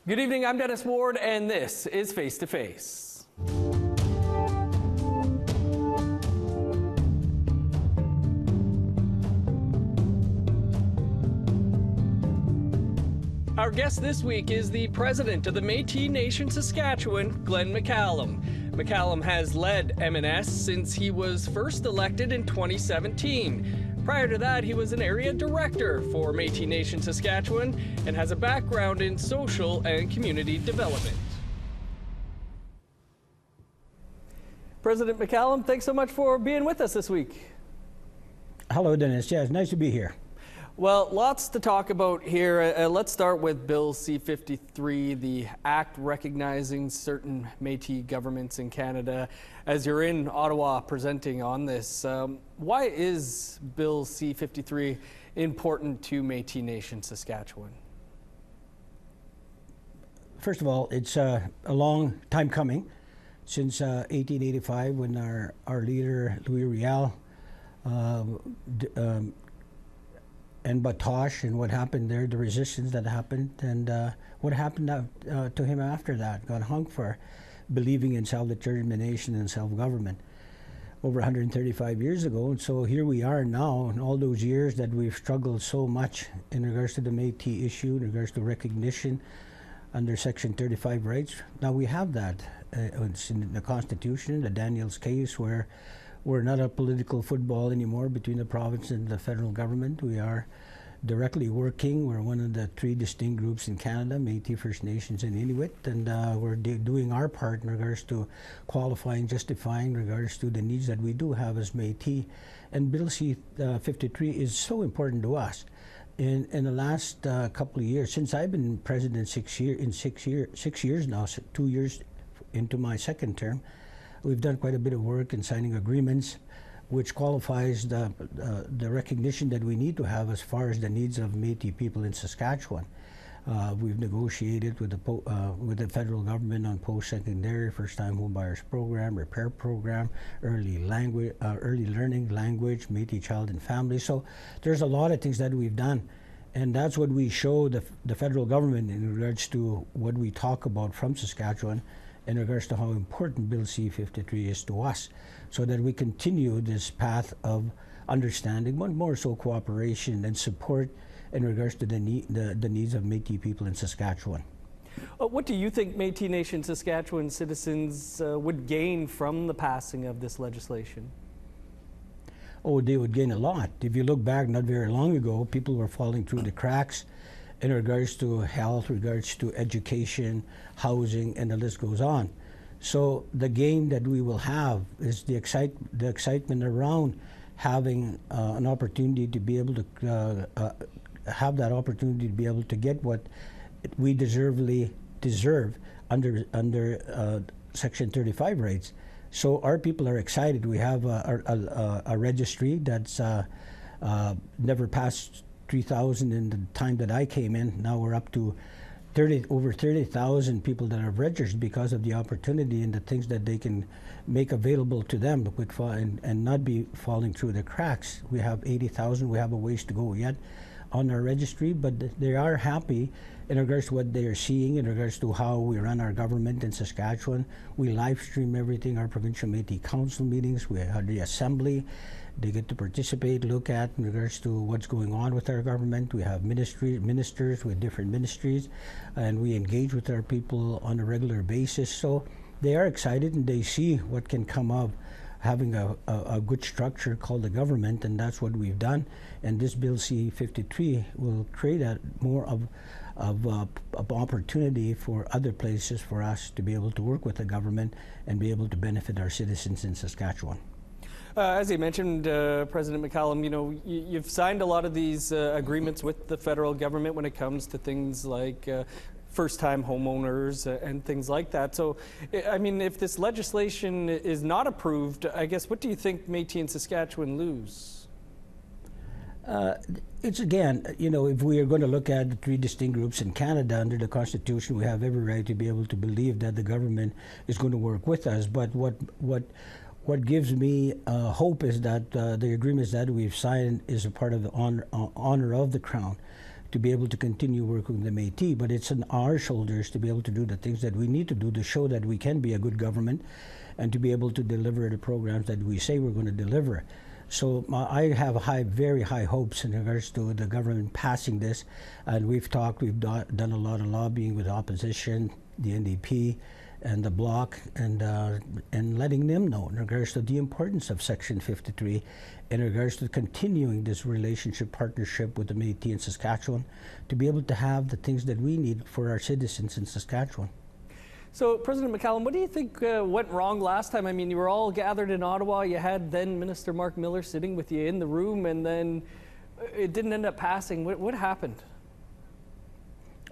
Good evening, I'm Dennis Ward, and this is Face to Face. Our guest this week is the president of the Métis Nation-Saskatchewan, Glen McCallum. McCallum has led MNS since he was first elected in 2017. Prior to that, he was an area director for Métis Nation-Saskatchewan and has a background in social and community development. President McCallum, thanks so much for being with us this week. Hello, Dennis. Yeah, it's nice to be here. Well, lots to talk about here. Let's start with Bill C-53, the act recognizing certain Métis governments in Canada. As you're in Ottawa presenting on this, why is Bill C-53 important to Métis Nation Saskatchewan? First of all, it's a long time coming, since 1885 when our leader, Louis Riel, and Batoche and what happened there, the resistance that happened, and what happened to him after that. Got hung for believing in self-determination and self-government over 135 years ago. And so here we are now, in all those years that we've struggled so much in regards to the Métis issue, in regards to recognition under Section 35 rights. Now we have that. It's in the Constitution, the Daniels case, where we're not a political football anymore between the province and the federal government. We are directly working. We're one of the three distinct groups in Canada, Métis, First Nations, and Inuit, and we're doing our part in regards to qualifying, justifying, in regards to the needs that we do have as Métis. And Bill C-53 is so important to us. In the last couple of years, since I've been president 6 years now, 2 years into my second term, we've done quite a bit of work in signing agreements which qualifies the recognition that we need to have as far as the needs of Métis people in Saskatchewan. We've negotiated with the federal government on post-secondary, first-time homebuyers program, repair program, early learning language, Métis child and family. So there's a lot of things that we've done. And that's what we show the federal government in regards to what we talk about from Saskatchewan in regards to how important Bill C-53 is to us, so that we continue this path of understanding, but more so cooperation and support in regards to the needs of Métis people in Saskatchewan. What do you think Métis Nation Saskatchewan citizens would gain from the passing of this legislation? Oh, they would gain a lot. If you look back not very long ago, people were falling through the cracks in regards to health, regards to education, housing, and the list goes on. So the gain that we will have is the excitement around having an opportunity to be able to have that opportunity to be able to get what we deserve under Section 35 rights. So our people are excited. We have a registry that's never passed 3,000 in the time that I came in. Now we're up to over 30,000 people that have registered because of the opportunity and the things that they can make available to them and not be falling through the cracks. We have 80,000. We have a ways to go yet on our registry, but they are happy in regards to what they are seeing, in regards to how we run our government in Saskatchewan. We live stream everything, our Provincial Métis Council meetings, we have the Assembly. They get to participate, look at in regards to what's going on with our government. We have ministers with different ministries, and we engage with our people on a regular basis. So they are excited and they see what can come of having a good structure called the government, and that's what we've done. And this Bill C-53 will create more of opportunity for other places for us to be able to work with the government and be able to benefit our citizens in Saskatchewan. As you mentioned, President McCallum, you know, you've signed a lot of these agreements with the federal government when it comes to things like first-time homeowners and things like that. So, I mean, if this legislation is not approved, I guess, what do you think Métis and Saskatchewan lose? It's again, you know, if we are going to look at the three distinct groups in Canada under the Constitution, we have every right to be able to believe that the government is going to work with us. But what gives me hope is that the agreements that we've signed is a part of the honor of the Crown to be able to continue working with the Métis, but it's on our shoulders to be able to do the things that we need to do to show that we can be a good government and to be able to deliver the programs that we say we're going to deliver. So I have very high hopes in regards to the government passing this, and we've done a lot of lobbying with the opposition, the NDP, and the Bloc, and letting them know in regards to the importance of Section 53, in regards to continuing this relationship, partnership with the Métis in Saskatchewan, to be able to have the things that we need for our citizens in Saskatchewan. So, President McCallum, what do you think went wrong last time? I mean, you were all gathered in Ottawa. You had then Minister Mark Miller sitting with you in the room, and then it didn't end up passing. What happened?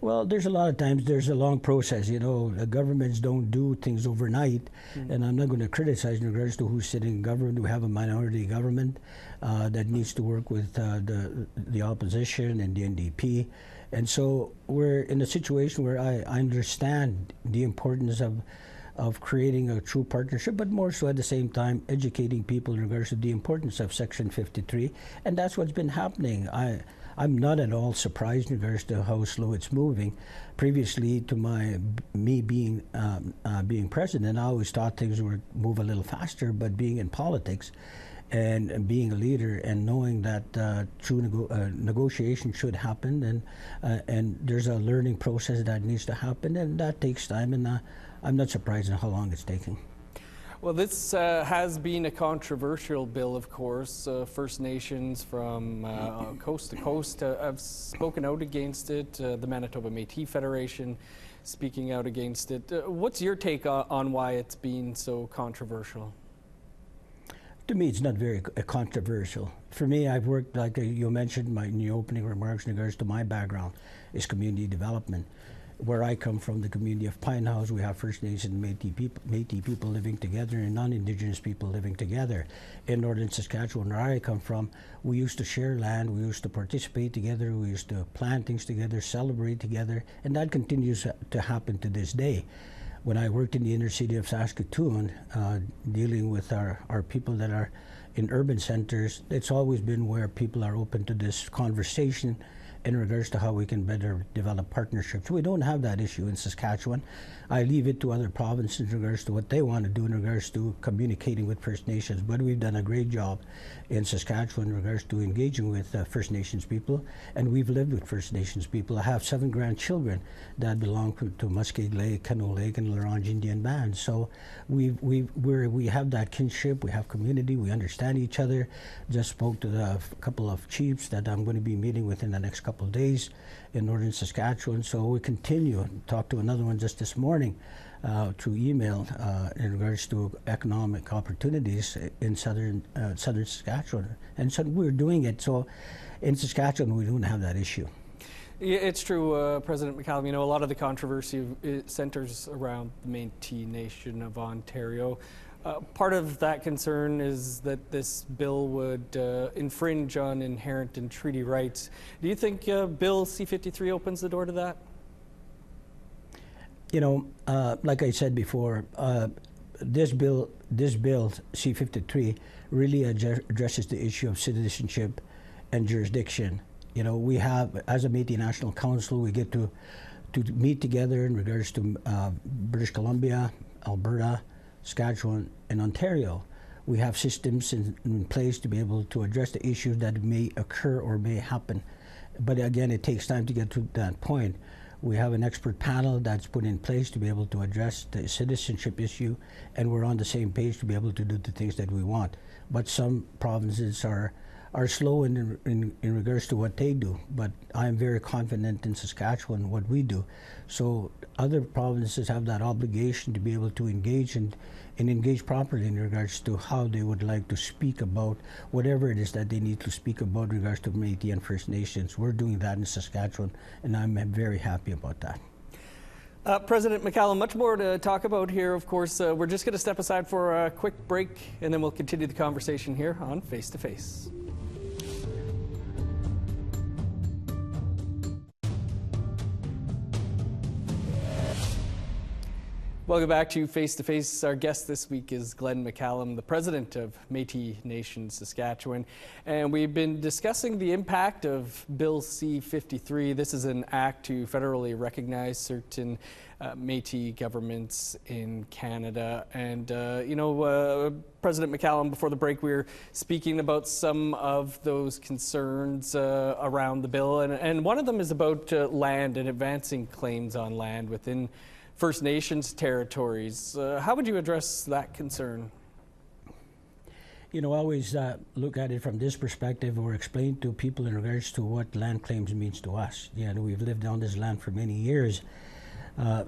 Well, there's a lot of times there's a long process. You know, the governments don't do things overnight, and I'm not going to criticize in regards to who's sitting in government. We have a minority government that needs to work with the opposition and the NDP. And so we're in a situation where I understand the importance of creating a true partnership, but more so at the same time educating people in regards to the importance of Section 53. And that's what's been happening. I'm not at all surprised in regards to how slow it's moving. Previously to me being president, I always thought things would move a little faster, but being in politics and being a leader and knowing that true negotiation should happen, and there's a learning process that needs to happen, and that takes time, and I'm not surprised in how long it's taking. Well, this has been a controversial bill, of course. First Nations from coast to coast have spoken out against it. The Manitoba Métis Federation speaking out against it. What's your take on why it's been so controversial? To me, it's not very controversial. For me, I've worked, like you mentioned in your opening remarks, in regards to my background, is community development. Where I come from, the community of Pine House, we have First Nations and Métis people living together and non-Indigenous people living together. In northern Saskatchewan, where I come from, we used to share land, we used to participate together, we used to plan things together, celebrate together, and that continues to happen to this day. When I worked in the inner city of Saskatoon, dealing with our people that are in urban centers, it's always been where people are open to this conversation in regards to how we can better develop partnerships. We don't have that issue in Saskatchewan. I leave it to other provinces in regards to what they want to do in regards to communicating with First Nations, but we've done a great job in Saskatchewan in regards to engaging with First Nations people, and we've lived with First Nations people. I have 7 grandchildren that belong to Muskeg Lake, Canoe Lake, and Larange Indian Band. So we have that kinship, we have community, we understand each other. Just spoke to a couple of chiefs that I'm going to be meeting with in the next couple of days in northern Saskatchewan. So we continue. Talked to another one just this morning through email in regards to economic opportunities in southern Saskatchewan, and so we're doing it. So in Saskatchewan, we don't have that issue. Yeah, it's true, President McCallum. You know, a lot of the controversy centers around the Métis Nation of Ontario. Part of that concern is that this bill would infringe on inherent and treaty rights. Do you think Bill C-53 opens the door to that? You know, like I said before, this bill C-53 really addresses the issue of citizenship and jurisdiction. You know, we have, as a Métis National Council, we get to meet together in regards to British Columbia, Alberta, Saskatchewan, and Ontario. We have systems in place to be able to address the issues that may occur or may happen. But again, it takes time to get to that point. We have an expert panel that's put in place to be able to address the citizenship issue, and we're on the same page to be able to do the things that we want. But some provinces are slow in regards to what they do, but I'm very confident in Saskatchewan what we do. So other provinces have that obligation to be able to engage and engage properly in regards to how they would like to speak about whatever it is that they need to speak about in regards to Métis and First Nations. We're doing that in Saskatchewan, and I'm very happy about that. President McCallum, much more to talk about here, of course. We're just going to step aside for a quick break, and then we'll continue the conversation here on Face to Face. Welcome back to Face to Face. Our guest this week is Glen McCallum, the president of Métis Nation-Saskatchewan. And we've been discussing the impact of Bill C-53. This is an act to federally recognize certain Métis governments in Canada. And, President McCallum, before the break, we were speaking about some of those concerns around the bill. And one of them is about land and advancing claims on land within First Nations territories. How would you address that concern? I always look at it from this perspective, or explain to people in regards to what land claims means to us. We've lived on this land for many years.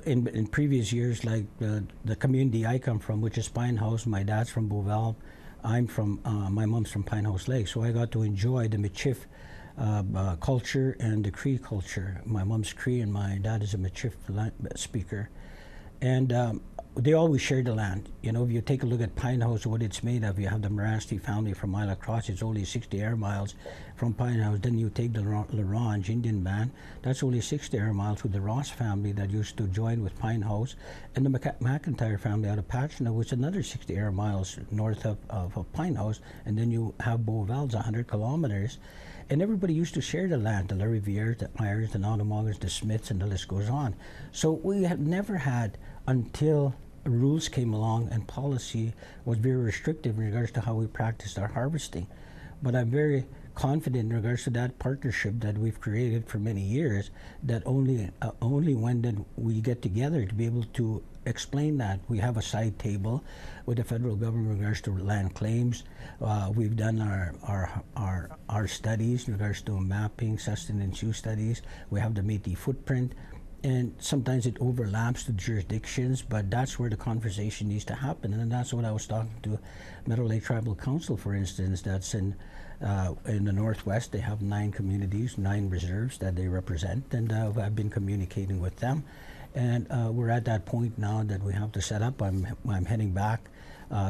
In previous years, like the community I come from, which is Pine House, my dad's from Beauval, my mom's from Pine House Lake, so I got to enjoy the Michif culture and the Cree culture. My mom's Cree and my dad is a Michif speaker. And they always share the land. If you take a look at Pine House, what it's made of, you have the Morasti family from Isla Cross. It's only 60 air miles from Pine House. Then you take the Larange Indian band. That's only 60 air miles with the Ross family that used to join with Pine House. And the McIntyre family out of Patchina, which is another 60 air miles north of Pine House. And then you have Beauval's 100 kilometers. And everybody used to share the land, the Larry Viers, the Myers, the Nautomongers, the Smiths, and the list goes on. So we have never had, until rules came along and policy was very restrictive in regards to how we practiced our harvesting. But I'm very confident in regards to that partnership that we've created for many years, that only when we get together to be able to explain that. We have a side table with the federal government in regards to land claims. We've done our studies in regards to mapping, sustenance use studies. We have the Métis footprint. And sometimes it overlaps the jurisdictions, but that's where the conversation needs to happen. And that's what I was talking to Meadow Lake Tribal Council, for instance, that's in the Northwest. They have 9 communities, 9 reserves that they represent, and I've been communicating with them. And we're at that point now that we have to set up. I'm heading back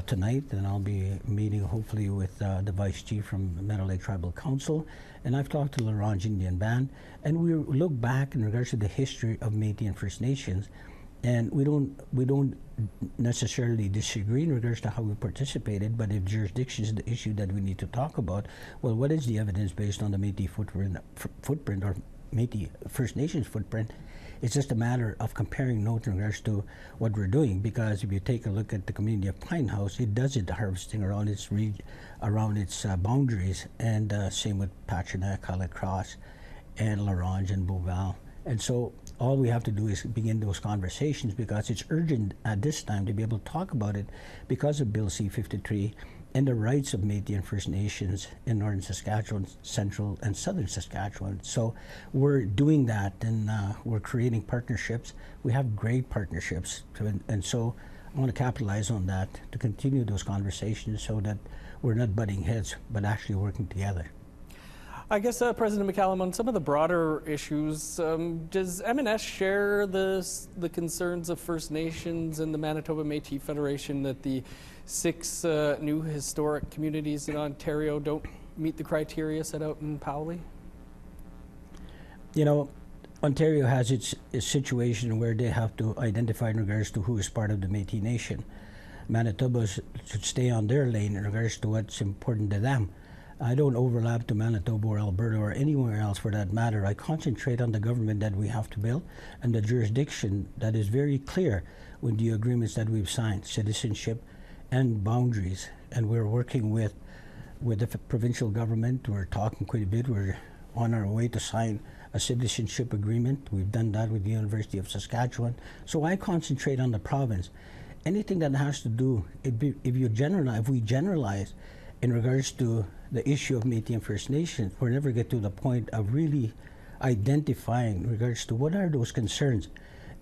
tonight, and I'll be meeting hopefully with the Vice Chief from Meadow Lake Tribal Council. And I've talked to the Larange Indian Band, and we look back in regards to the history of Métis and First Nations, and we don't necessarily disagree in regards to how we participated, but if jurisdiction is the issue that we need to talk about, well, what is the evidence based on the Métis footprint or Métis First Nations footprint? It's just a matter of comparing notes in regards to what we're doing, because if you take a look at the community of Pine House, it does the harvesting around its boundaries, and same with Patchina, Isla Cross, and Larange and Beauval. And so all we have to do is begin those conversations, because it's urgent at this time to be able to talk about it because of Bill C-53 and the rights of Métis and First Nations in northern Saskatchewan, central and southern Saskatchewan. So we're doing that, and we're creating partnerships. We have great partnerships, and so I want to capitalize on that to continue those conversations so that we're not butting heads, but actually working together. I guess, President McCallum, on some of the broader issues, does MNS share the concerns of First Nations and the Manitoba Métis Federation that the 6 new historic communities in Ontario don't meet the criteria set out in Powley? Ontario has its situation where they have to identify in regards to who is part of the Métis Nation. Manitoba should stay on their lane in regards to what's important to them. I don't overlap to Manitoba or Alberta or anywhere else for that matter. I concentrate on the government that we have to build and the jurisdiction that is very clear with the agreements that we've signed, citizenship and boundaries. And we're working with the provincial government. We're talking quite a bit. We're on our way to sign a citizenship agreement. We've done that with the University of Saskatchewan. So I concentrate on the province. Anything that has to do, if we generalize in regards to the issue of Métis and First Nations, we'll never get to the point of really identifying in regards to what are those concerns.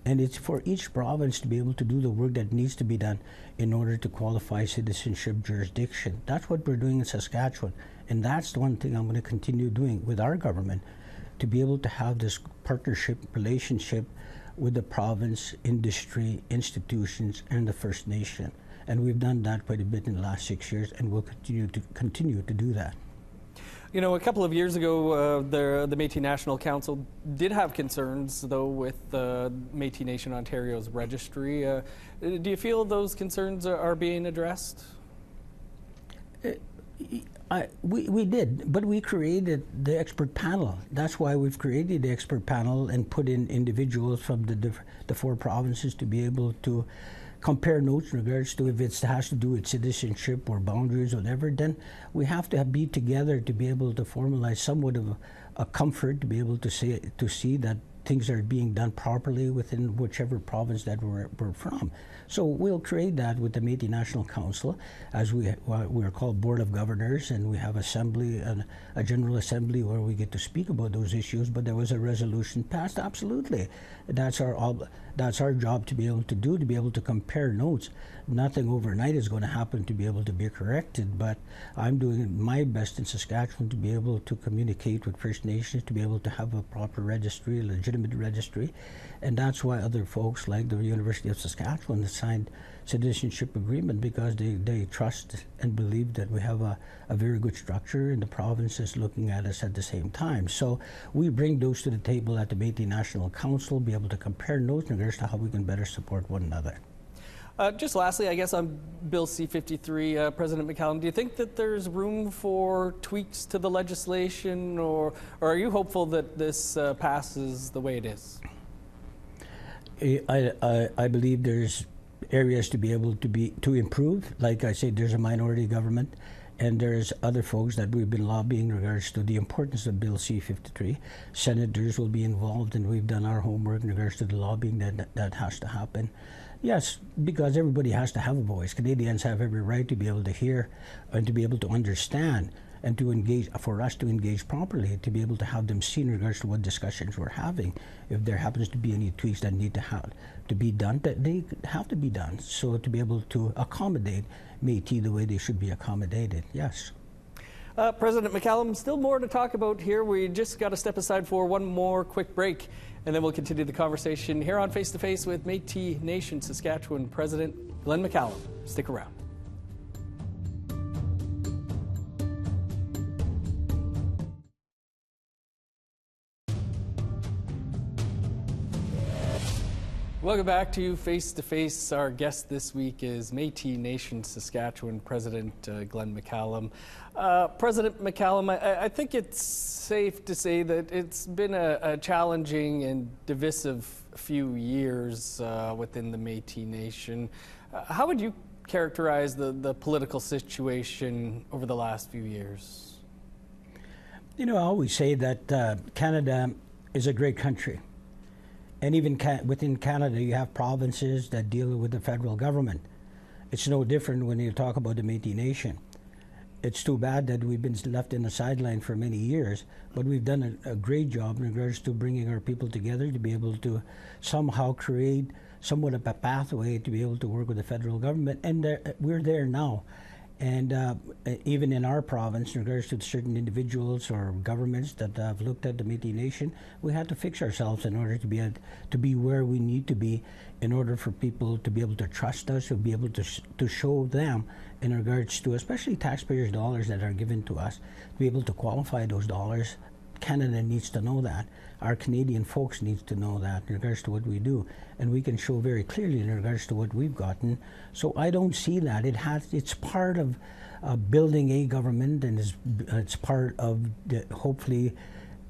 And it's for each province to be able to do the work that needs to be done in order to qualify citizenship jurisdiction. That's what we're doing in Saskatchewan. And that's the one thing I'm going to continue doing with our government, to be able to have this partnership relationship with the province, industry, institutions, and the First Nation. And we've done that quite a bit in the last 6 years, and we'll continue to do that. You know, a couple of years ago, the Métis National Council did have concerns, though, with Métis Nation Ontario's registry. Do you feel those concerns are being addressed? We did, but we created the expert panel. That's why we've created the expert panel and put in individuals from the 4 provinces to be able to compare notes in regards to if it has to do with citizenship or boundaries or whatever. Then we have to be together to be able to formalize somewhat of a comfort to be able to see that things are being done properly within whichever province that we're from. So we'll create that with the Métis National Council, as we're called Board of Governors, and we have assembly and a General Assembly where we get to speak about those issues. But there was a resolution passed. Absolutely, that's our job to be able to do, to be able to compare notes. Nothing overnight is going to happen to be able to be corrected, but I'm doing my best in Saskatchewan to be able to communicate with First Nations, to be able to have a proper registry, a legitimate registry, and that's why other folks like the University of Saskatchewan have signed citizenship agreement, because they trust and believe that we have a very good structure, and the province is looking at us at the same time. So we bring those to the table at the Métis National Council, be able to compare notes in regards to how we can better support one another. Just lastly, I guess on Bill C-53, President McCallum, do you think that there's room for tweaks to the legislation, or are you hopeful that this passes the way it is? I believe there's areas to be able to improve. Like I said, there's a minority government, and there's other folks that we've been lobbying in regards to the importance of Bill C-53. Senators will be involved, and we've done our homework in regards to the lobbying that has to happen. Yes, because everybody has to have a voice. Canadians have every right to be able to hear and to be able to understand and to engage, for us to engage properly, to be able to have them see in regards to what discussions we're having. If there happens to be any tweaks that need to be done, that they have to be done. So to be able to accommodate Métis the way they should be accommodated, yes. President McCallum, still more to talk about here. We just got to step aside for one more quick break, and then we'll continue the conversation here on Face to Face with Métis Nation Saskatchewan President Glen McCallum. Stick around. Welcome back to Face to Face. Our guest this week is Métis Nation Saskatchewan President Glen McCallum. President McCallum, I think it's safe to say that it's been a challenging and divisive few years within the Métis Nation. How would you characterize the political situation over the last few years? You know, I always say that Canada is a great country. And even within Canada, you have provinces that deal with the federal government. It's no different when you talk about the Métis Nation. It's too bad that we've been left in the sideline for many years, but we've done a great job in regards to bringing our people together to be able to somehow create somewhat of a pathway to be able to work with the federal government. And we're there now. And even in our province, in regards to certain individuals or governments that have looked at the Métis Nation, we had to fix ourselves in order to be where we need to be, in order for people to be able to trust us, to be able to show them in regards to, especially taxpayers' dollars that are given to us, to be able to qualify those dollars. Canada needs to know that. Our Canadian folks needs to know that in regards to what we do, and we can show very clearly in regards to what we've gotten. So I don't see that. It's part of building a government, and it's part of hopefully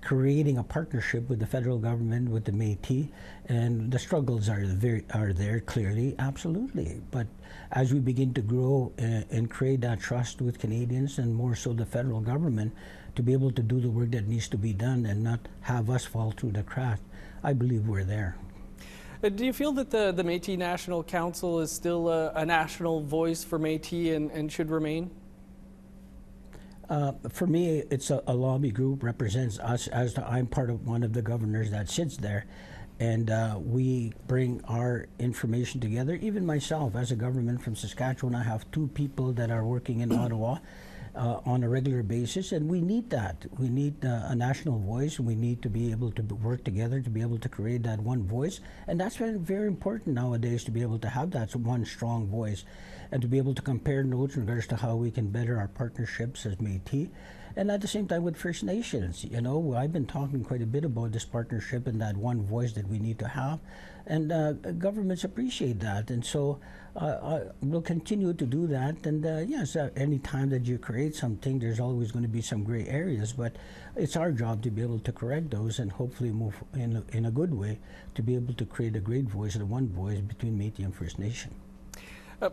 creating a partnership with the federal government, with the Métis, and the struggles are there clearly, absolutely. But as we begin to grow and create that trust with Canadians, and more so the federal government, to be able to do the work that needs to be done and not have us fall through the cracks, I believe we're there. Do you feel that the Métis National Council is still a national voice for Métis and should remain? For me, it's a lobby group, represents us, I'm part of one of the governors that sits there, and we bring our information together. Even myself, as a government from Saskatchewan, I have 2 people that are working in Ottawa. on a regular basis, and we need that. We need a national voice, and we need to be able to work together to be able to create that one voice. And that's very, very important nowadays, to be able to have that one strong voice and to be able to compare notes in regards to how we can better our partnerships as Métis. And at the same time with First Nations, you know, I've been talking quite a bit about this partnership and that one voice that we need to have. And governments appreciate that. And so we'll continue to do that. And yes, any time that you create something, there's always going to be some gray areas. But it's our job to be able to correct those and hopefully move in a good way to be able to create a great voice and one voice between Métis and First Nation.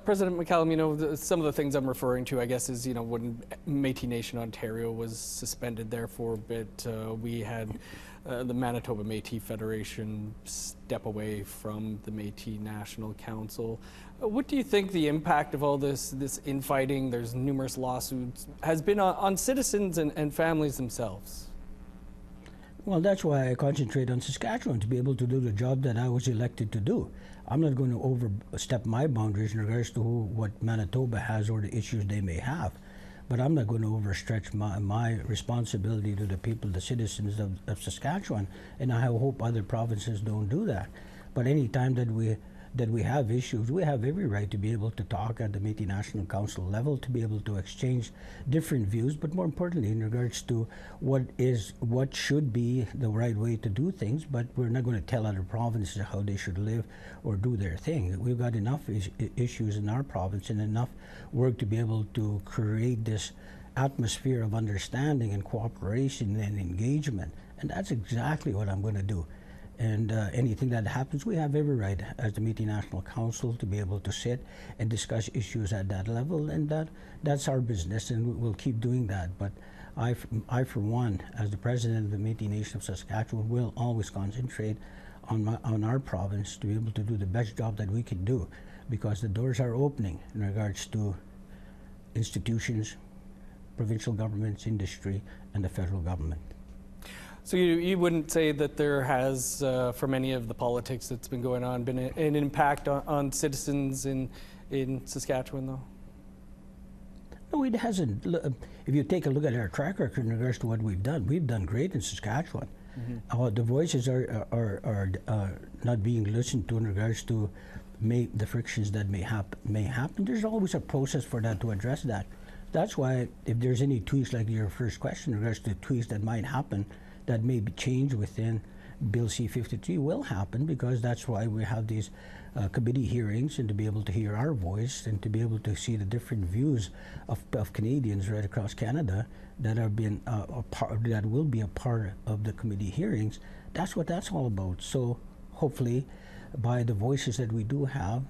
President McCallum, you know, some of the things I'm referring to, I guess, is, you know, when Métis Nation Ontario was suspended there for a bit, we had the Manitoba Métis Federation step away from the Métis National Council. What do you think the impact of all this infighting, there's numerous lawsuits, has been on citizens and families themselves? Well, that's why I concentrate on Saskatchewan, to be able to do the job that I was elected to do. I'm not going to overstep my boundaries in regards to what Manitoba has or the issues they may have. But I'm not going to overstretch my responsibility to the people, the citizens of Saskatchewan, and I hope other provinces don't do that. But any time that we have issues, we have every right to be able to talk at the Métis National Council level, to be able to exchange different views, but more importantly in regards to what should be the right way to do things. But we're not going to tell other provinces how they should live or do their thing. We've got enough issues in our province and enough work to be able to create this atmosphere of understanding and cooperation and engagement. And that's exactly what I'm going to do. And anything that happens, we have every right as the Métis National Council to be able to sit and discuss issues at that level, and that's our business, and we'll keep doing that. But I for one, as the President of the Métis Nation of Saskatchewan, will always concentrate on our province to be able to do the best job that we can do, because the doors are opening in regards to institutions, provincial governments, industry, and the federal government. So you wouldn't say that there has, from any of the politics that's been going on, been an impact on citizens in Saskatchewan, though? No, it hasn't. If you take a look at our track record in regards to what we've done great in Saskatchewan. Mm-hmm. The voices are not being listened to in regards to the frictions that may happen. There's always a process for that to address that. That's why if there's any tweaks, like your first question in regards to tweaks that might happen, that may be changed within Bill C-53 will happen, because that's why we have these committee hearings, and to be able to hear our voice and to be able to see the different views of Canadians right across Canada that are being that will be a part of the committee hearings. That's what that's all about. So hopefully, by the voices that we do have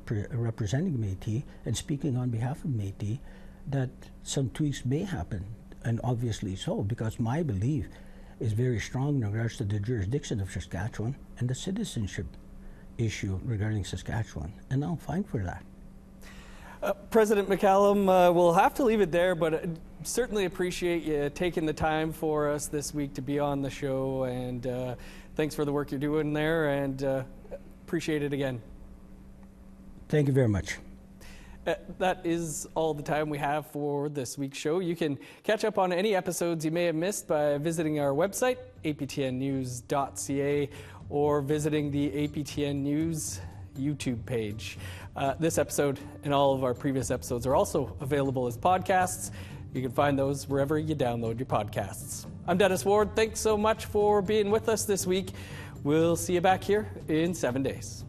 representing Métis and speaking on behalf of Métis, that some tweaks may happen, and obviously so, because my belief is very strong in regards to the jurisdiction of Saskatchewan and the citizenship issue regarding Saskatchewan, and I'm fine for that. President McCallum, we'll have to leave it there, but certainly appreciate you taking the time for us this week to be on the show, and thanks for the work you're doing there, and appreciate it again. Thank you very much. That is all the time we have for this week's show. You can catch up on any episodes you may have missed by visiting our website, aptnnews.ca, or visiting the APTN News YouTube page. This episode and all of our previous episodes are also available as podcasts. You can find those wherever you download your podcasts. I'm Dennis Ward. Thanks so much for being with us this week. We'll see you back here in 7 days.